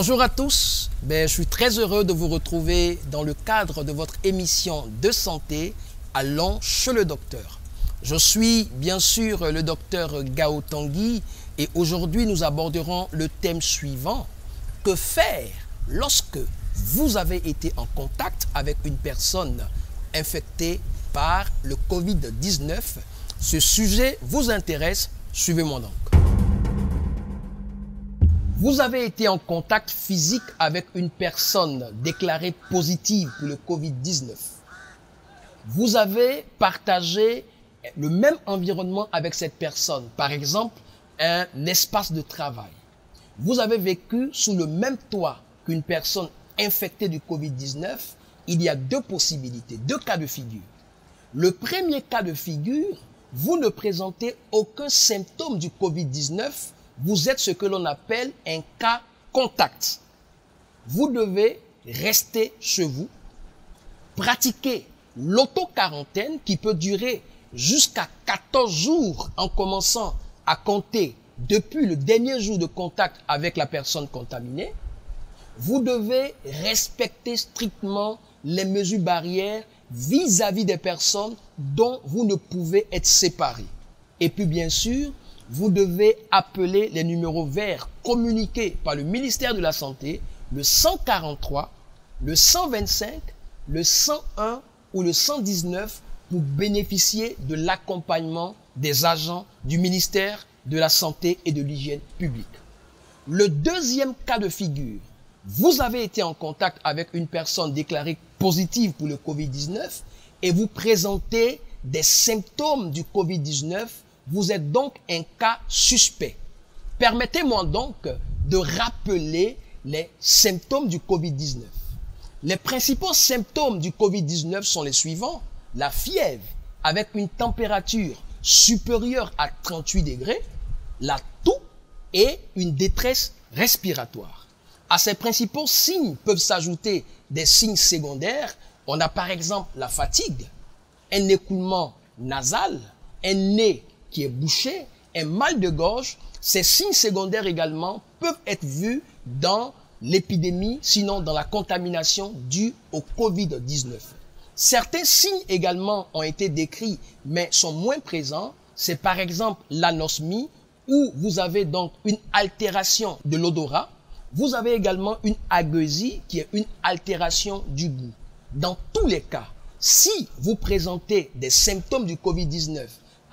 Bonjour à tous, je suis très heureux de vous retrouver dans le cadre de votre émission de santé Allons chez le docteur. Je suis bien sûr le docteur Gao Tanguy et aujourd'hui nous aborderons le thème suivant. Que faire lorsque vous avez été en contact avec une personne infectée par le Covid-19? Ce sujet vous intéresse, suivez-moi donc. Vous avez été en contact physique avec une personne déclarée positive pour le Covid-19. Vous avez partagé le même environnement avec cette personne, par exemple un espace de travail. Vous avez vécu sous le même toit qu'une personne infectée du Covid-19. Il y a deux possibilités, deux cas de figure. Le premier cas de figure, vous ne présentez aucun symptôme du Covid-19. Vous êtes ce que l'on appelle un cas contact. Vous devez rester chez vous, pratiquer l'auto-quarantaine qui peut durer jusqu'à 14 jours en commençant à compter depuis le dernier jour de contact avec la personne contaminée. Vous devez respecter strictement les mesures barrières vis-à-vis des personnes dont vous ne pouvez être séparés. Et puis bien sûr, vous devez appeler les numéros verts communiqués par le ministère de la Santé, le 143, le 125, le 101 ou le 119 pour bénéficier de l'accompagnement des agents du ministère de la Santé et de l'Hygiène publique. Le deuxième cas de figure, vous avez été en contact avec une personne déclarée positive pour le Covid-19 et vous présentez des symptômes du Covid-19. Vous êtes donc un cas suspect. Permettez-moi donc de rappeler les symptômes du Covid-19. Les principaux symptômes du Covid-19 sont les suivants. La fièvre avec une température supérieure à 38 degrés, la toux et une détresse respiratoire. À ces principaux signes peuvent s'ajouter des signes secondaires. On a par exemple la fatigue, un écoulement nasal, un nez qui est bouché, un mal de gorge. Ces signes secondaires également peuvent être vus dans l'épidémie, sinon dans la contamination due au Covid-19. Certains signes également ont été décrits, mais sont moins présents. C'est par exemple l'anosmie, où vous avez donc une altération de l'odorat. Vous avez également une agueusie, qui est une altération du goût. Dans tous les cas, si vous présentez des symptômes du Covid-19,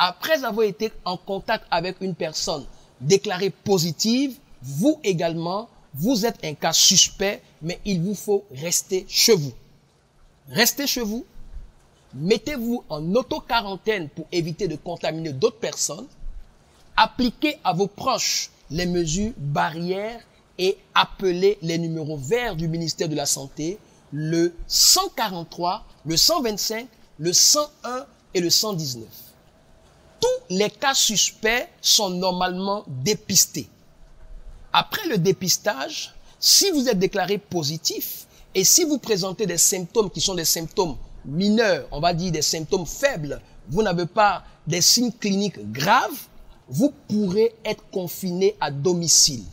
après avoir été en contact avec une personne déclarée positive, vous également, vous êtes un cas suspect, mais il vous faut rester chez vous. Restez chez vous, mettez-vous en auto-quarantaine pour éviter de contaminer d'autres personnes, appliquez à vos proches les mesures barrières et appelez les numéros verts du ministère de la Santé, le 143, le 125, le 101 et le 119. Tous les cas suspects sont normalement dépistés. Après le dépistage, si vous êtes déclaré positif et si vous présentez des symptômes qui sont des symptômes mineurs, on va dire des symptômes faibles, vous n'avez pas des signes cliniques graves, vous pourrez être confiné à domicile.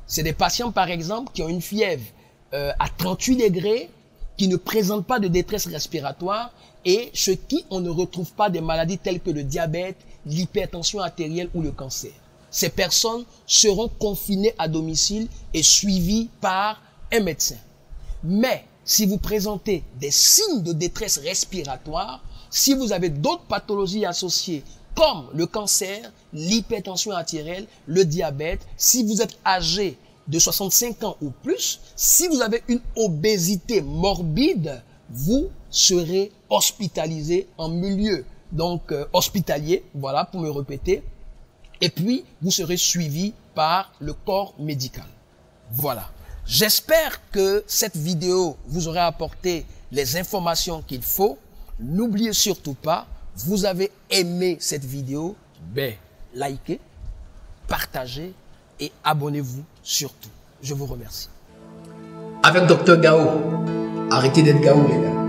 C'est des patients par exemple qui ont une fièvre à 38 degrés, qui ne présentent pas de détresse respiratoire et chez qui on ne retrouve pas des maladies telles que le diabète, l'hypertension artérielle ou le cancer. Ces personnes seront confinées à domicile et suivies par un médecin. Mais si vous présentez des signes de détresse respiratoire, si vous avez d'autres pathologies associées comme le cancer, l'hypertension artérielle, le diabète, si vous êtes âgé de 65 ans ou plus, si vous avez une obésité morbide, vous serez hospitalisé en milieu hospitalier, voilà pour me répéter, et puis vous serez suivi par le corps médical. Voilà. J'espère que cette vidéo vous aura apporté les informations qu'il faut. N'oubliez surtout pas, vous avez aimé cette vidéo, likez, partagez et abonnez-vous surtout. Je vous remercie. Avec Dr Gao, arrêtez d'être Gao les gars.